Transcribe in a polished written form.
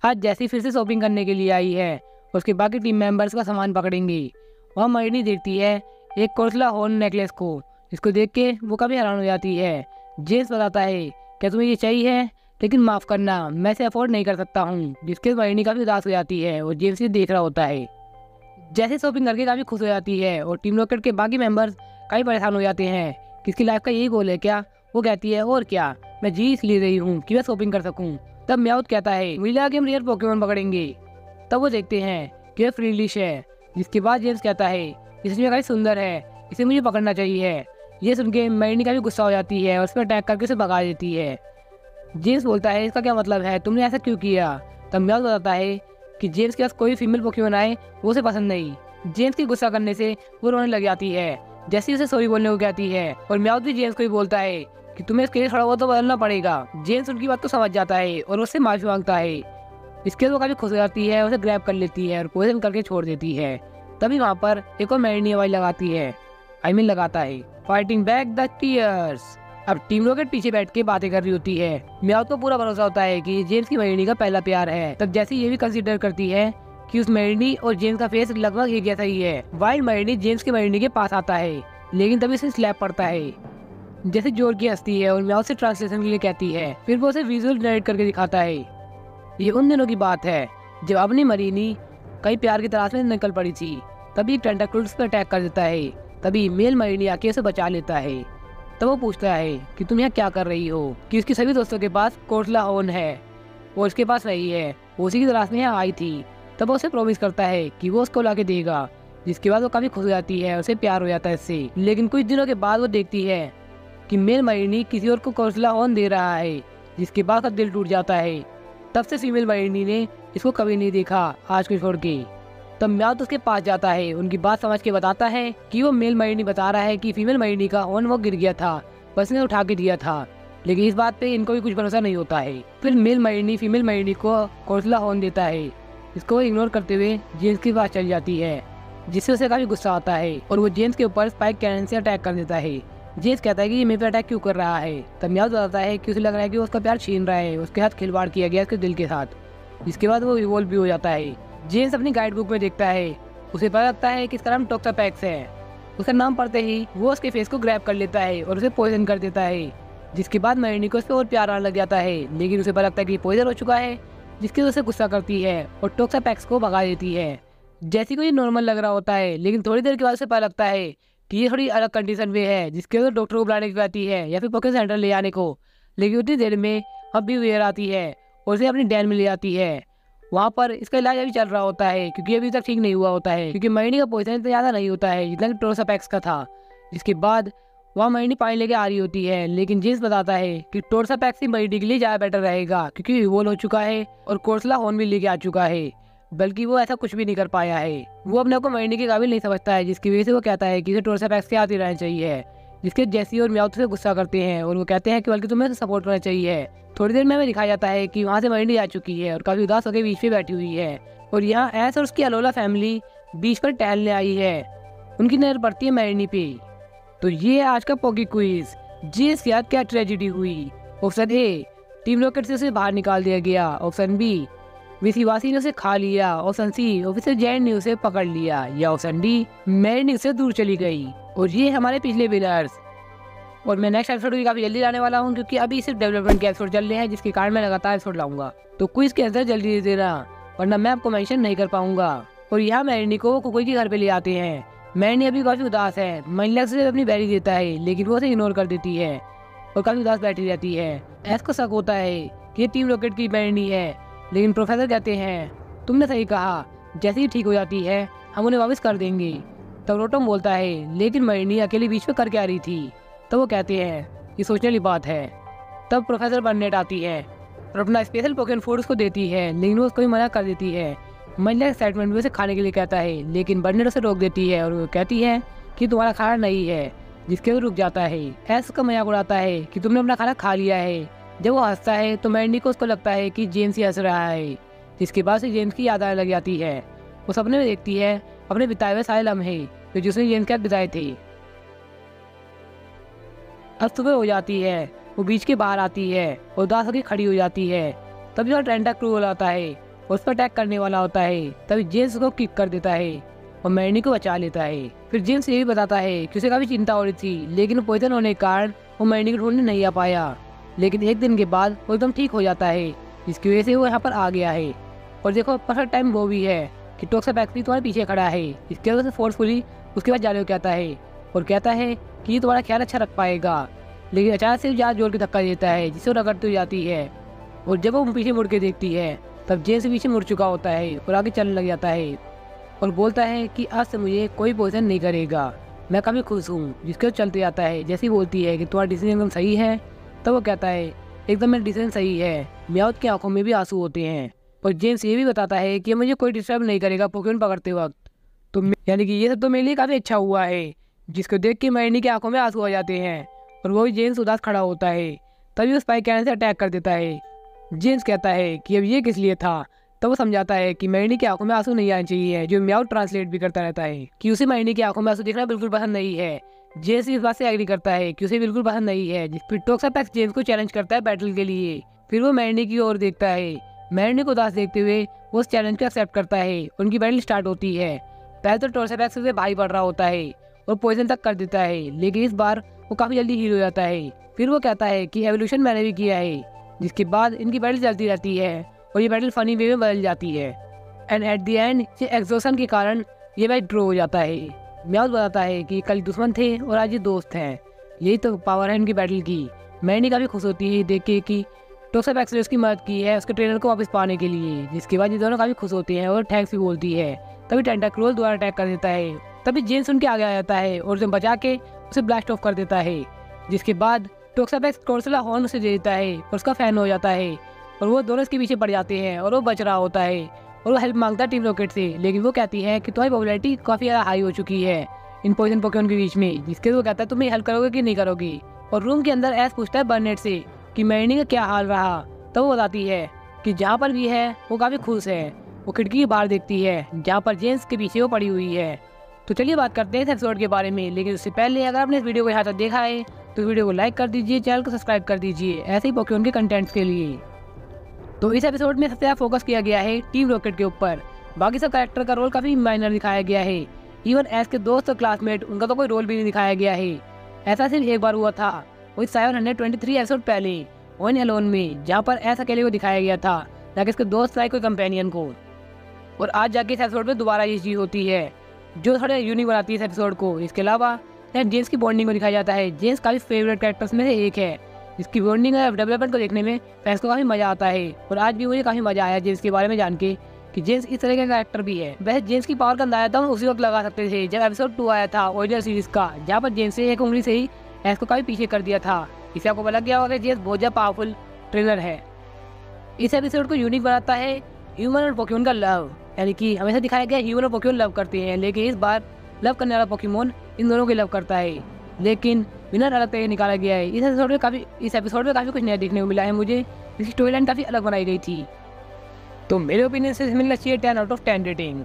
आज जैसी फिर से शॉपिंग करने के लिए आई है, उसके बाकी टीम मेंबर्स का सामान पकड़ेंगी। वहाँ मरीनी देखती है एक कोर्सला हॉर्न नेकलेस को, जिसको देख के वो काफ़ी हैरान हो जाती है। जेम्स बताता है क्या तुम्हें ये चाहिए, लेकिन माफ़ करना मैं इसे अफोर्ड नहीं कर सकता हूँ। जिसके मरीनी काफ़ी उदास हो जाती है और जेम्स ये देख रहा होता है। जैसे शॉपिंग करके काफ़ी खुश हो जाती है और टीम रॉकेट के बाकी मेंबर्स काफ़ी परेशान हो जाते हैं कि इसकी लाइफ का यही गोल है क्या। वो कहती है और क्या, मैं जी इसलिए रही हूँ कि मैं शॉपिंग कर सकूँ। तब म्याऊथ कहता है मुझे लगा कि हम रियल पोकेमोन पकड़ेंगे। तब वो देखते हैं कि वह फ्रीलिश है। जिसके बाद जेम्स कहता है इसमें काफ़ी सुंदर है, इसे मुझे पकड़ना चाहिए। ये सुन के मैरिनी काफ़ी गुस्सा हो जाती है और उस पर अटैक करके उसे भगा देती है। जेम्स बोलता है इसका क्या मतलब है, तुमने ऐसा क्यों किया। तब म्याऊथ बताता है कि जेम्स के पास कोई फीमेल पोकेमोन आए वो उसे पसंद नहीं। जेम्स की गुस्सा करने से वो रोने लग जाती है। जैसे उसे सॉरी बोलने को कहती है और म्याऊथ भी जेम्स को ही बोलता है कि तुम्हें इसके लिए थोड़ा बहुत तो बदलना पड़ेगा। जेम्स उनकी बात को समझ जाता है और उससे माफी मांगता है। इसके बाद वो काफी खुश हो जाती है, उसे ग्रैब कर लेती है और पोजीशन करके छोड़ देती है। तभी वहाँ पर एक और मैरिनी आवाज लगाती है, लगाता है फाइटिंग बैक द टीयर्स। अब टीम रॉकेट पीछे बैठ के बातें कर रही होती है। म्याऊथ को पूरा भरोसा होता है कि जेम्स की मैरिनी का पहला प्यार है। तब जैसे ये भी कंसीडर करती है कि उस मैरिनी और जेम्स का फेस लगभग एक जैसा ही है। वाइल्ड मैरिनी जेम्स की मैरिनी के पास आता है, लेकिन तभी उसे स्लैप पड़ता है। जैसे जोर की हंसती है और म्याऊथ से ट्रांसलेशन के लिए कहती है। फिर वो उसे विजुअल नरेट करके दिखाता है। ये उन दिनों की बात है जब अपनी मरीनी कई प्यार की तलाश में निकल पड़ी थी। तभी टेंटाक्लस पर अटैक कर देता है। तभी मेल मरीनी आके उसे बचा लेता है। तब वो पूछता है कि तुम यहाँ क्या कर रही हो, कि उसकी सभी दोस्तों के पास कोर्सला हॉर्न है, वो उसके पास नहीं है, वो उसी की तलाश में यहाँ आई थी। तब वो उसे प्रॉमिस करता है कि वो उसको लाके देगा। जिसके बाद वो काफी खुश हो जाती है, उसे प्यार हो जाता है इससे। लेकिन कुछ दिनों के बाद वो देखती है कि मेल मरीनी किसी और को कोर्सला हॉर्न दे रहा है। जिसके बाद उसका दिल टूट जाता है। तब से फीमेल मरीनी ने इसको कभी नहीं देखा आज को छोड़ के। तब म्याऊथ उसके पास जाता है, उनकी बात समझ के बताता है कि वो मेल मरीनी बता रहा है कि फीमेल मरीनी का हॉर्न वो गिर गया था, बस ने उठा के दिया था। लेकिन इस बात पे इनको भी कुछ भरोसा नहीं होता है। फिर मेल मरीनी फीमेल मरीनी को कोर्सला हॉर्न देता है। इसको वो इग्नोर करते हुए जेम्स के पास चल जाती है, जिससे उसे काफी गुस्सा आता है और वो जेम्स के ऊपर स्पाइक कैनन से अटैक कर देता है। जेम्स कहता है कि ये मेरे पे अटैक क्यों कर रहा है। तब म्याऊथ बताता है कि उसे लग रहा है कि वो उसका प्यार छीन रहा है, उसके साथ खिलवाड़ किया गया उसके दिल के साथ। जिसके बाद वो इवॉल्व भी हो जाता है। जेम्स अपनी गाइड बुक में देखता है, उसे पता लगता है कि इसका नाम टोक्सापैक्स है। उसका नाम पढ़ते ही वो उसके फेस को ग्रैब कर लेता है और उसे पॉइजन कर देता है। जिसके बाद मैरिनी को उस पर और प्यार आने लग जाता है, लेकिन उसे पता लगता है कि पॉइजन हो चुका है। जिसकी वजह से गुस्सा करती है और टोक्सापैक्स को भगा देती है। जैसे को ये नॉर्मल लग रहा होता है, लेकिन थोड़ी देर के बाद उसे पता लगता है कि ये थोड़ी अलग कंडीशन में है। जिसके वजह डॉक्टर को बुलाने की कहती है या फिर पोकेमॉन सेंटर ले जाने को। लेकिन उतनी देर में अब भी वेयर आती है और उसे अपनी डैन में ले जाती है। वहाँ पर इसका इलाज अभी चल रहा होता है, क्योंकि अभी तक ठीक नहीं हुआ होता है, क्योंकि मैरिनी का पॉइजन इतना ज़्यादा नहीं होता है जितना कि टोक्सापैक्स का था। जिसके बाद वहाँ मैरिनी पानी लेके आ रही होती है, लेकिन जेम्स बताता है कि टोक्सापैक्स ही मैरिनी के लिए ज़्यादा बेटर रहेगा, क्योंकि इवोल्व हो चुका है और कोर्सला हॉर्न भी लेके आ चुका है। बल्कि वो ऐसा कुछ भी नहीं कर पाया है। वो अपने को मैरिनी के काबिल नहीं समझता है, जिसकी वजह से वो कहता है कि इसे टोक्सापैक्स के आती रहना चाहिए। जिसके जेसी और म्याऊथ से गुस्सा करते हैं और वो कहते हैं कि बल्कि तुम्हें सपोर्ट करना चाहिए। थोड़ी देर में हमें दिखाया जाता है कि वहाँ से मैरिनी आ चुकी है और काफी उदास होकर बीच पे बैठी हुई है। और यहाँ ऐस और उसकी अलोला फैमिली बीच पर टहलने आई है। उनकी नजर पड़ती है मैरिनी पे। तो ये है आज का पॉकी क्विज। जेम्स के साथ क्या ट्रेजेडी हुई। ऑप्शन ए, टीम रॉकेट से उसे बाहर निकाल दिया गया। ऑप्शन बी, विसीवासी ने उसे खा लिया। ऑप्शन सी, ऑफिसर जैन ने उसे पकड़ लिया। या ऑप्शन डी, मैरिनी उससे दूर चली गई। और ये हमारे पिछले विनर्स। और मैं नेक्स्ट एपिसोड भी काफी जल्दी लाने वाला हूँ, क्योंकि अभी सिर्फ डेवलपमेंट के एपिसोड चल रहे हैं, जिसके कारण मैं लगातार एपिसोड लाऊंगा। तो क्विज के आंसर जल्दी दे देना, वरना मैं आपको मेंशन नहीं कर पाऊंगा। और यहाँ मैरिनी को वो कोकोई के घर पे ले आते हैं। मैरिनी अभी काफी उदास है। महिला से अपनी बैरी देता है, लेकिन वो उसे इग्नोर कर देती है और काफी उदास बैठी रहती है। ऐस को शक होता है कि ये टीम रॉकेट की मैरिनी है, लेकिन प्रोफेसर कहते हैं तुमने सही कहा, जैसे ही ठीक हो जाती है हम उन्हें वापस कर देंगे। तब रोटम बोलता है लेकिन मैरिनी अकेली बीच में करके आ रही थी। तब वो कहते हैं ये सोचने वाली बात है। तब प्रोफेसर बर्नेट आती है और अपना स्पेशल पोकेमॉन फूड उसको देती है, लेकिन वो उसको भी मना कर देती है। महिला एक्साइटमेंट में उसे खाने के लिए कहता है, लेकिन बर्नेट उसे रोक देती है और वो कहती है कि तुम्हारा खाना नहीं है। जिसके वो रुक जाता है। ऐस का मजाक उड़ाता है कि तुमने अपना खाना खा लिया है। जब वो हंसता है तो मैरिनी को उसको लगता है कि जेम्स ही हंस रहा है। जिसके बाद से जेम्स की याद आने लग जाती है। वो सपने में देखती है अपने बिताए हुए सारे लम्हे जो जिसने जेम्स के साथ बिताए थे। अब सुबह हो जाती है। वो बीच के बाहर आती है और उदास होकर खड़ी हो जाती है। तभी वहाँ टेंटाक्लूज आता है उस पर अटैक करने वाला होता है, तभी जेम्स उसको किक कर देता है और मैरिनी को बचा लेता है। फिर जेम्स ये भी बताता है कि उसे काफी चिंता हो रही थी, लेकिन पॉइजन होने के कारण वो मैरिनी को ढूंढने नहीं आ पाया। लेकिन एक दिन के बाद वो एकदम ठीक हो जाता है, जिसकी वजह से वो यहाँ पर आ गया है। और देखो परफेक्ट टाइम वो भी है कि टोक्सापैक्स भी तुम्हारे पीछे खड़ा है। इसके वजह से फोर्सफुली उसके बाद जाने को कहता है और कहता है कि ये तुम्हारा ख्याल अच्छा रख पाएगा। लेकिन अचानक से ज़्यादा जोर के धक्का देता है, जिससे वो रगड़ती हो जाती है। और जब वो पीछे मुड़ के देखती है तब जेम्स पीछे मुड़ चुका होता है और आगे चलने लग जाता है और बोलता है कि आज से मुझे कोई पोजीशन नहीं करेगा, मैं काफ़ी खुश हूँ। जिसके वो चलते जाता है। जैसे ही बोलती है कि तुम्हारा डिसीजन एकदम सही है, तब वो कहता है एकदम मेरा डिसीजन सही है। म्याउथ की आंखों में भी आंसू होते हैं और जेम्स ये भी बताता है कि मुझे कोई डिस्टर्ब नहीं करेगा पोकेमॉन पकड़ते वक्त। तो यानी कि ये सब तो मेरे लिए काफ़ी अच्छा हुआ है। जिसको देख के मैरिनी की आंखों में आंसू आ जाते हैं और वो भी जेम्स उदास खड़ा होता है। तभी उस स्पाइक कैनन से अटैक कर देता है। जेम्स कहता है कि अब ये किस लिए था। तब वो समझाता है कि मैरिनी की आंखों में आंसू नहीं आने चाहिए, जो म्याऊ ट्रांसलेट भी करता रहता है कि उसे मैरिनी की आंखों में आंसू देखना बिल्कुल पसंद नहीं है। जेम्स इस बात से एग्री करता है कि उसे बिल्कुल पसंद नहीं है। फिर टोक्सापैक्स जेम्स को चैलेंज करता है बैटल के लिए। फिर वो मैरिनी की ओर देखता है। मैरिनी को उदास देखते हुए वो उस चैलेंज को एक्सेप्ट करता है। उनकी बैटल स्टार्ट होती है। पहले तो टोक्सापैक्स से भाई पड़ रहा होता है और पॉइजन तक कर देता है, लेकिन इस बार वो काफ़ी जल्दी हील हो जाता है। फिर वो कहता है कि एवोल्यूशन मैंने भी किया है। जिसके बाद इनकी बैटल चलती रहती है और ये बैटल फनी वे में बदल जाती है। एंड एट द एंड ये एग्जॉशन के कारण ये मैच ड्रॉ हो जाता है। म्याउथ बताता है कि कल दुश्मन थे और आज ये दोस्त हैं। यही तो पावर है इनकी बैटल की। मैरिनी काफ़ी खुश होती है देख के कि टोक्सापैक्स ने उसकी मदद की है उसके ट्रेनर को वापस पाने के लिए। जिसके बाद ये दोनों काफ़ी खुश होते हैं और थैंक्स भी बोलती है। तभी टेंटाक्रोल दोबारा अटैक कर देता है। तभी जेम्स उनके आगे आ जाता है और उसे बचा के उसे ब्लास्ट ऑफ कर देता है। जिसके बाद टोक्सापैक्स कोर्सला हॉर्न उसे दे देता है और उसका फैन हो जाता है और वो दोनों इसके पीछे पड़ जाते हैं और वो बच रहा होता है और वो हेल्प मांगता है टीम रॉकेट से। लेकिन वो कहती है कि तुम्हारी पॉपुलैरिटी काफ़ी ज़्यादा हाई हो चुकी है इन पॉइजन पोकेमॉन के बीच में। जिसके वो कहता है तुम हेल्प करोगे कि नहीं करोगी। और रूम के अंदर ऐस पूछता है बर्नेट से कि मैरिनी का क्या हाल रहा। तब वो बताती है कि जहाँ पर भी है वो काफ़ी खुश है। वो खिड़की के बाहर देखती है जहाँ पर जेम्स के पीछे वो पड़ी हुई है। तो चलिए बात करते हैं इस एपिसोड के बारे में। लेकिन उससे पहले अगर आपने इस वीडियो को यहाँ तक देखा है तो वीडियो को लाइक कर दीजिए, चैनल को सब्सक्राइब कर दीजिए ऐसे ही पोकेमॉन के कंटेंट्स के लिए। तो इस एपिसोड में सबसे ज़्यादा फोकस किया गया है टीम रॉकेट के ऊपर। बाकी सब कैरेक्टर का रोल काफ़ी माइनर दिखाया गया है। इवन एस के दोस्त और क्लासमेट उनका तो कोई रोल भी नहीं दिखाया गया है। ऐसा सिर्फ एक बार हुआ था, वही 723 एपिसोड पहले वन एलोन में, जहाँ पर एस अकेले को दिखाया गया था ना कि इसके दोस्त लाइक कोई कंपेनियन को। और आज जाके इस एपिसोड में दोबारा ये चीज़ होती है जो थोड़ा यूनिक बनाती है इस एपिसोड को। इसके अलावा जेम्स की बॉन्डिंग को दिखाया जाता है। जेम्स काफ़ी फेवरेट कैरेक्टर्स में से एक है, जिसकी बॉन्डिंग और डेवलपमेंट को देखने में फैंस को काफ़ी मज़ा आता है। और आज भी मुझे काफ़ी मज़ा आया जेम्स के बारे में जान के कि जेम्स इस तरह का कैरेक्टर भी है। वैसे जेम्स की पावर का अंदाजा तो हम उसी वक्त लगा सकते थे जब एपिसोड 2 आया था ओरिजिनल सीरीज का, जहाँ पर जेम्स से एक उंगली से ही एस को काफ़ी पीछे कर दिया था। इससे आपको पता गया होगा कि जेम्स बहुत ज़्यादा पावरफुल ट्रेनर है। इस एपिसोड को यूनिक बनाता है ह्यूमन और पोकेमॉन का लव, यानी कि हमेशा दिखाया गया ह्यूमन और पोकेमॉन लव करते हैं, लेकिन इस बार लव करने वाला पोकेमॉन इन दोनों को लव करता है, लेकिन विनर अलग तरीके निकाला गया है। इस एपिसोड में काफ़ी कुछ नया देखने को मिला है मुझे। इसकी स्टोरी लाइन काफ़ी अलग बनाई गई थी। तो मेरे ओपिनियन से मिलना चाहिए 10 आउट ऑफ 10 रेटिंग।